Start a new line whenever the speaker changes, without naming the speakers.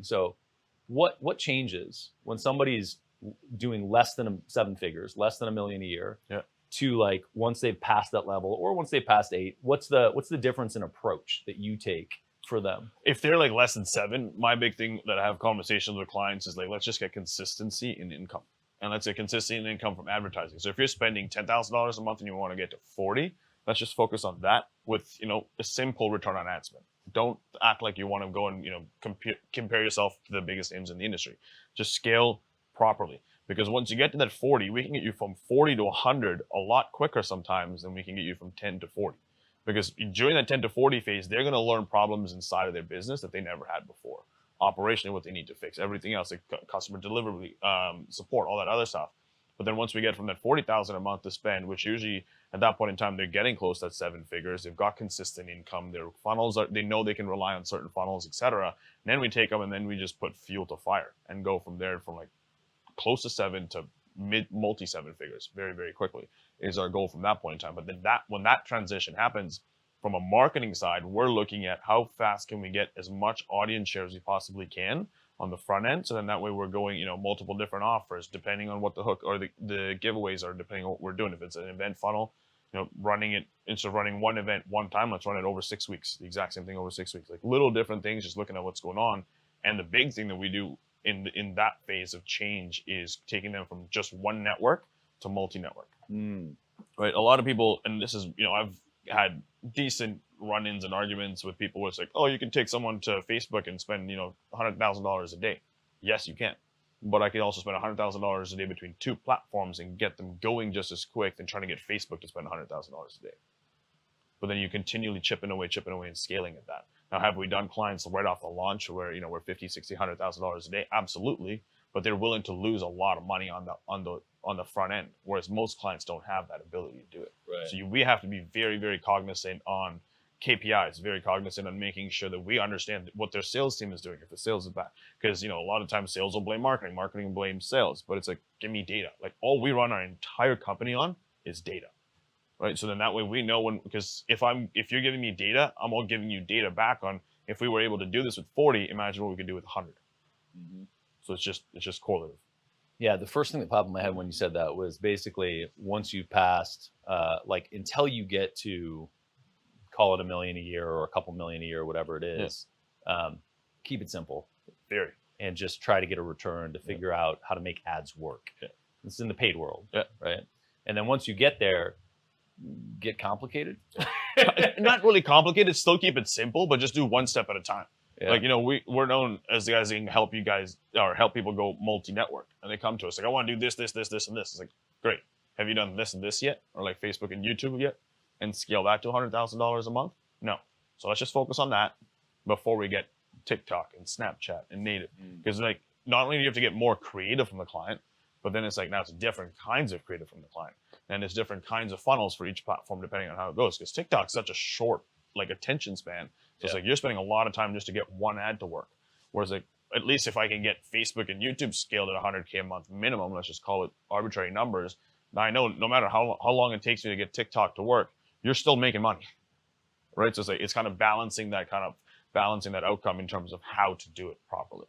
going. So what changes when somebody's doing less than 7 figures, less than $1 million a year, to like once they've passed that level or once they've passed 8, what's the difference in approach that you take for them?
If they're like less than 7, my big thing that I have conversations with clients is like, let's just get consistency in income. And let's get consistency in income from advertising. So if you're spending $10,000 a month and you want to get to 40, let's just focus on that with, a simple return on ad spend. Don't act like you want to go and, compare yourself to the biggest names in the industry. Just scale properly. Because once you get to that 40, we can get you from 40 to 100 a lot quicker sometimes than we can get you from 10 to 40. Because during that 10 to 40 phase, they're going to learn problems inside of their business that they never had before. Operationally, what they need to fix, everything else, like customer delivery, support, all that other stuff. But then once we get from that 40,000 a month to spend, which usually at that point in time, they're getting close to that 7 figures. They've got consistent income. Their funnels they know they can rely on certain funnels, etc. And then we take them and then we just put fuel to fire and go from there from like close to 7 to multi 7 figures very, very quickly is our goal from that point in time. But then when that transition happens, from a marketing side, we're looking at how fast can we get as much audience share as we possibly can on the front end. So then that way we're going, multiple different offers depending on what the hook or the giveaways are, depending on what we're doing. If it's an event funnel, running it instead of running one event one time, let's run it over 6 weeks. The exact same thing over 6 weeks. Like little different things, just looking at what's going on. And the big thing that we do in that phase of change is taking them from just one network to multi-network. Right? A lot of people, and this is, I've had decent run-ins and arguments with people where it's like, oh, you can take someone to Facebook and spend, $100,000 a day. Yes, you can. But I can also spend $100,000 a day between 2 platforms and get them going just as quick than trying to get Facebook to spend $100,000 a day. But then you continually chipping away and scaling at that. Now, have we done clients right off the launch where, we're $50,000, $60,000, $100,000 a day? Absolutely. But they're willing to lose a lot of money on the front end, whereas most clients don't have that ability to do it.
Right.
So we have to be very, very cognizant on KPIs, very cognizant on making sure that we understand what their sales team is doing if the sales is bad. Because, a lot of times sales will blame marketing will blame sales, but it's like, give me data. Like all we run our entire company on is data, right? So then that way we know because if you're giving me data, I'm all giving you data back on if we were able to do this with 40, imagine what we could do with 100. Mm-hmm. So it's just correlative.
Yeah, the first thing that popped in my head when you said that was basically once you passed, until you get to call it $1 million a year or a couple million a year, whatever it is, keep it simple.
Very.
And just try to get a return to figure out how to make ads work. Yeah. It's in the paid world, right? And then once you get there, get complicated.
Not really complicated, still keep it simple, but just do one step at a time.
Yeah.
Like, we're known as the guys that can help you guys or help people go multi-network. And they come to us like, I want to do this, and this. It's like, great. Have you done this and this yet? Or like Facebook and YouTube yet? And scale that to $100,000 a month? No. So let's just focus on that before we get TikTok and Snapchat and native. Because like, not only do you have to get more creative from the client, but then it's like, now it's different kinds of creative from the client. And it's different kinds of funnels for each platform depending on how it goes. Because TikTok's such a short attention span. So it's like you're spending a lot of time just to get one ad to work. Whereas like, at least if I can get Facebook and YouTube scaled at $100K a month minimum, let's just call it arbitrary numbers. Now I know no matter how long it takes you to get TikTok to work, you're still making money, right? So it's kind of balancing that outcome in terms of how to do it properly.